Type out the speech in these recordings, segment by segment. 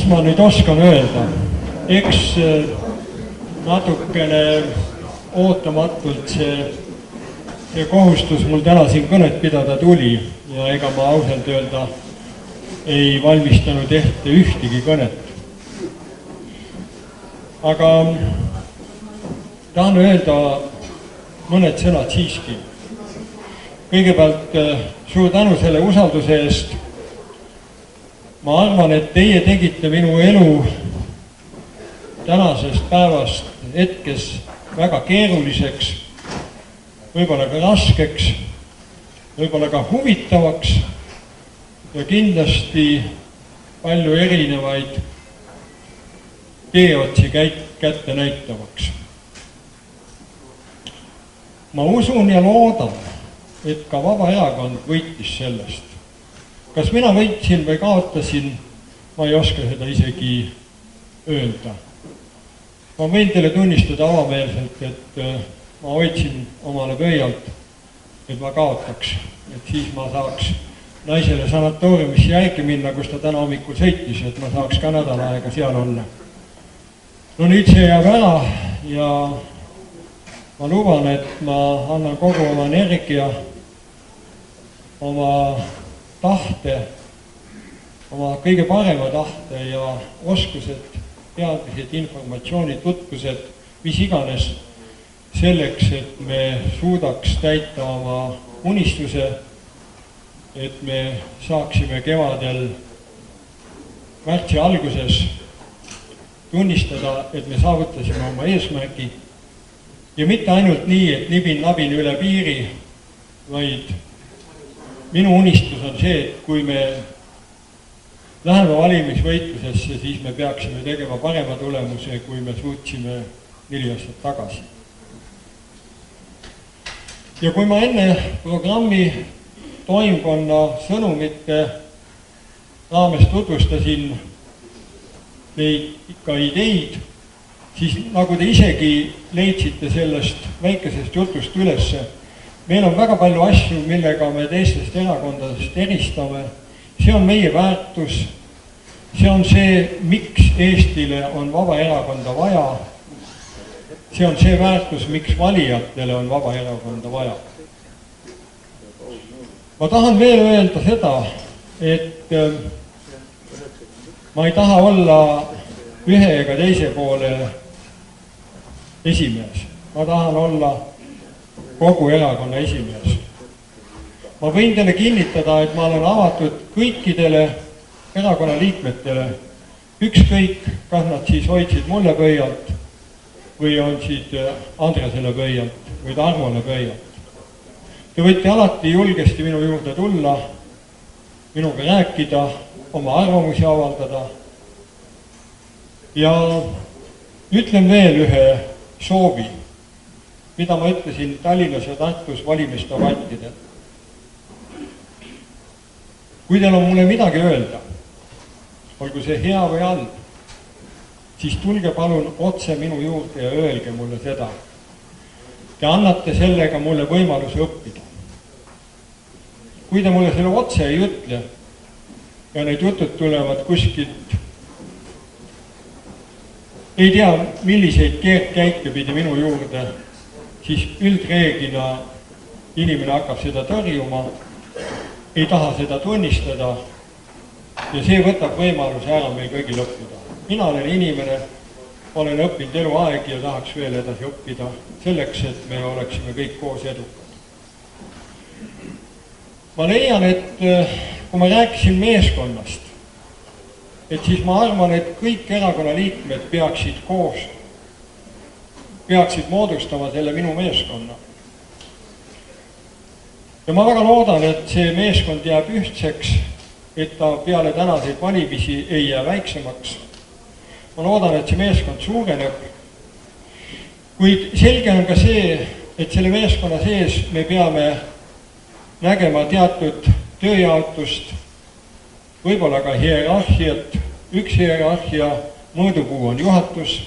ma nüüd oskan öelda? Eks natukene ootamatult see kohustus mul täna siin kõnet pidada tuli ja ega ma ausalt öelda ei valmistanud ette ühtegi kõnet. Aga tahan öelda mõned sõnad siiski. Kõigepealt suur tänu selle usalduse eest. Ma arvan, et teie tegite minu elu tänasest päevast hetkes väga keeruliseks, võib-olla ka raskeks, võib-olla ka huvitavaks ja kindlasti palju erinevaid teeotsi kätte näitavaks. Ma usun ja loodan, et ka Vabaerakond võitis sellest. Kas mina võitsin või kaotasin, ma ei oska seda isegi öelda. Ma võin teile tunnistada avameelselt, et ma hoidsin omale pöialt, et ma kaotaks, et siis ma saaks naisele sanatooriumisse järgi minna, kus ta täna hommikul sõitis, et ma saaks ka nädal aega seal olla. No nüüd see jääb ära ja ma luban, et ma annan kogu oma energia, oma tahte, oma kõige parema tahte ja oskused, teadmised, informatsioonid, tutvused, mis iganes selleks, et me suudaks täita oma unistuse, et me saaksime kevadel märtsi alguses tunnistada, et me saavutasime oma eesmärgi ja mitte ainult nii, et nibin-nabin üle piiri, vaid minu unistus on see, et kui me läheme valimisvõitlusesse, siis me peaksime tegema parema tulemuse, kui me suutsime 4 aastat tagasi. Ja kui ma enne programmi toimkonna sõnumite raames tutvustasin neid ikka ideid, siis nagu te isegi leidsite sellest väikesest jutust ülesse, meil on väga palju asju, millega me teistest erakondadest eristame. See on meie väärtus, see on see, miks Eestile on Vabaerakonda vaja. See on see väärtus, miks valijatele on Vabaerakonda vaja. Ma tahan veel öelda seda, et ma ei taha olla ühe ega teise poole esimees. Ma tahan olla kogu erakonna esimees. Ma võin teile kinnitada, et ma olen avatud kõikidele erakonna liikmetele, ükskõik, kas nad siis hoidsid mulle pöialt või on siit Andresele pöialt või Tarmole pöialt. Te võite alati julgesti minu juurde tulla, minuga rääkida, oma arvamusi avaldada. Ja ütlen veel ühe soovi, mida ma ütlesin Tallinnas ja Tartus valimisdebattidel. Kui teil on mulle midagi öelda, olgu see hea või halb, siis tulge palun otse minu juurde ja öelge mulle seda. Te annate sellega mulle võimaluse õppida. Kui te mulle selle otse ei ütle ja need jutud tulevad kuskilt, ei tea, milliseid keerdkäike pidi minu juurde, siis üldreeglina inimene hakkab seda tõrjuma, ei taha seda tunnistada ja see võtab võimaluse ära meil kõigil õppida. Mina olen inimene, olen õppinud eluaeg ja tahaks veel edasi õppida selleks, et me oleksime kõik koos edukad. Ma leian, et kui ma rääkisin meeskonnast, et siis ma arvan, et kõik erakonna liikmed peaksid koos, peaksid moodustama selle minu meeskonna. Ja ma väga loodan, et see meeskond jääb ühtseks, et ta peale tänaseid valimisi ei jää väiksemaks. Ma loodan, et see meeskond suureneb. Kuid selge on ka see, et selle meeskonna sees me peame nägema teatud tööjaotust, võib-olla ka hierarhiat. Üks hierarhia mõõdupuu on juhatus.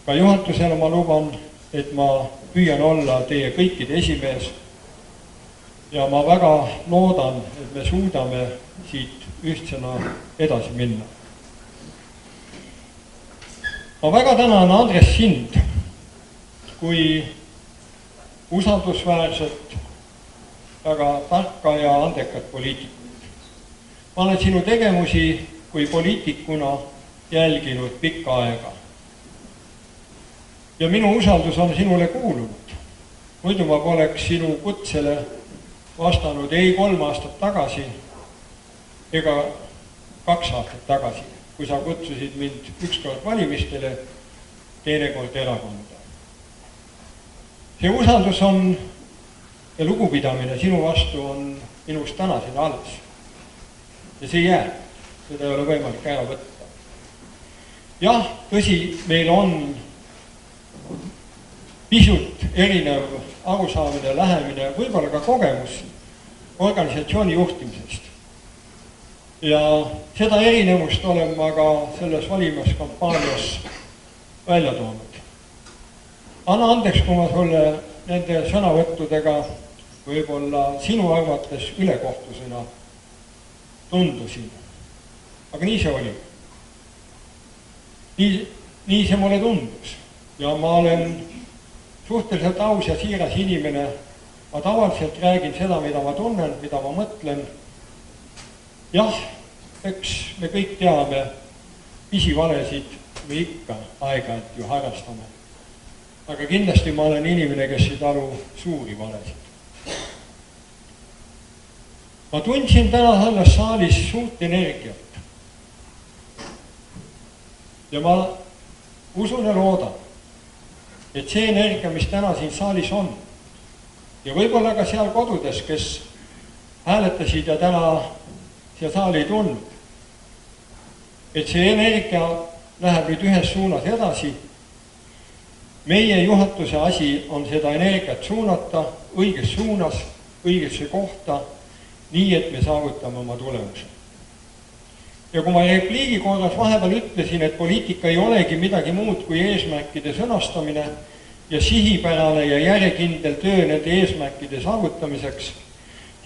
Ka juhatusele ma luban, et ma püüan olla teie kõikide esimees. Ja ma väga loodan, et me suudame siit ühtsena edasi minna. ma väga tänan, Andres, sind kui usaldusväärset, väga tarka ja andekat poliitikut. Ma olen sinu tegemusi kui poliitikuna jälginud pikka aega. Ja minu usaldus on sinule kuulunud. Muidu ma poleks sinu kutsele vastanud ei 3 aastat tagasi ega 2 aastat tagasi, kui sa kutsusid mind ükskord valimistele, teinekord erakonda. See usaldus on ja lugupidamine sinu vastu on minust tänaseni alles. Ja see jääb, seda ei ole võimalik ära võtta. Jah, tõsi, meil on pisut erinev arusaamine, lähemine, võib-olla ka kogemus organisatsiooni juhtimisest. Ja seda erinevust olen ma ka selles valimiskampaanias välja toonud. Anna andeks, kui ma sulle nende sõnavõttudega võib-olla sinu arvates ülekohtusena tundusin. Aga nii see oli. Nii see mulle tundus. Ja ma olen suhteliselt aus ja siiras inimene. Ma tavaliselt räägin seda, mida ma tunnen, mida ma mõtlen. Jah, eks me kõik teame, pisivalesid me ikka aeg-ajalt ju harrastame. Aga kindlasti ma olen inimene, kes ei talu suuri valesid. Ma tundsin täna selles saalis suurt energiat. Ja ma usun ja loodan, et see energia, mis täna siin saalis on, ja võib-olla ka seal kodudes, kes hääletasid ja täna siia saali ei tulnud, et see energia läheb nüüd ühes suunas edasi. Meie juhatuse asi on seda energiat suunata õiges suunas, õigesse kohta, nii et me saavutame oma tulemuse. Ja kui ma repliigi korras vahepeal ütlesin, et poliitika ei olegi midagi muud kui eesmärkide sõnastamine ja sihipärane ja järjekindel töö nende eesmärkide saavutamiseks,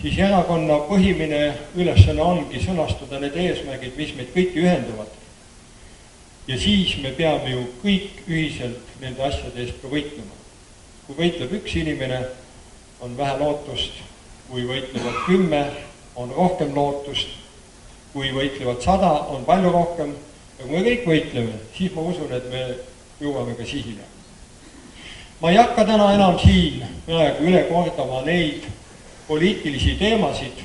siis erakonna põhimine ülesanne ongi sõnastada need eesmärgid, mis meid kõiki ühenduvad. Ja siis me peame ju kõik ühiselt nende asjade eest ka võitlema. Kui võitleb üks inimene, on vähe lootust, kui võitlevad 10, on rohkem lootust, kui võitlevad 100, on palju rohkem, ja kui me kõik võitleme, siis ma usun, et me jõuame ka sihile. Ma ei hakka täna enam siin praegu üle kordama neid poliitilisi teemasid.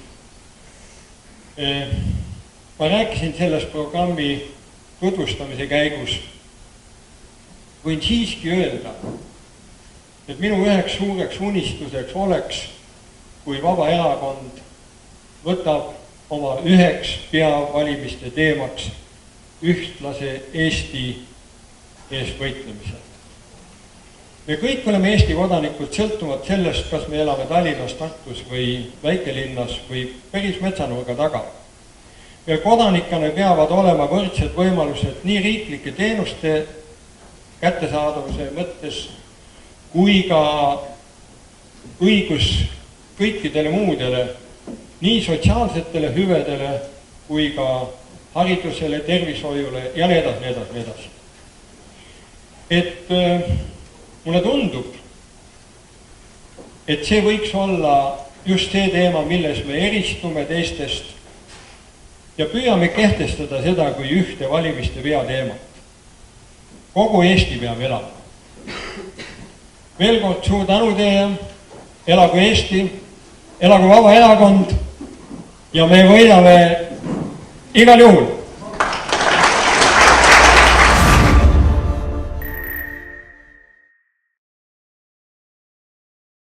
Ma rääkisin selles programmi tutvustamise käigus. Võin siiski öelda, et minu üheks suureks unistuseks oleks, kui Vabaerakond võtab oma üheks peavalimiste teemaks ühtlase Eesti eest võitlemise. Me kõik oleme Eesti kodanikud, sõltuvad sellest, kas me elame Tallinnas, Tartus või väikelinnas või päris metsanurga taga. Ja kodanikana peavad olema võrdsed võimalused nii riiklike teenuste kättesaadavuse mõttes kui ka õigus kõikidele muudele, nii sotsiaalsetele hüvedele kui ka haridusele, tervishoiule ja nii edasi. Et mulle tundub, et see võiks olla just see teema, milles me eristume teistest ja püüame kehtestada seda kui ühte valimiste peateemat. Kogu Eesti peab elama. Veel kord suur tänu teie, elagu Eesti, elagu Vabaerakond ja me võidame igal juhul.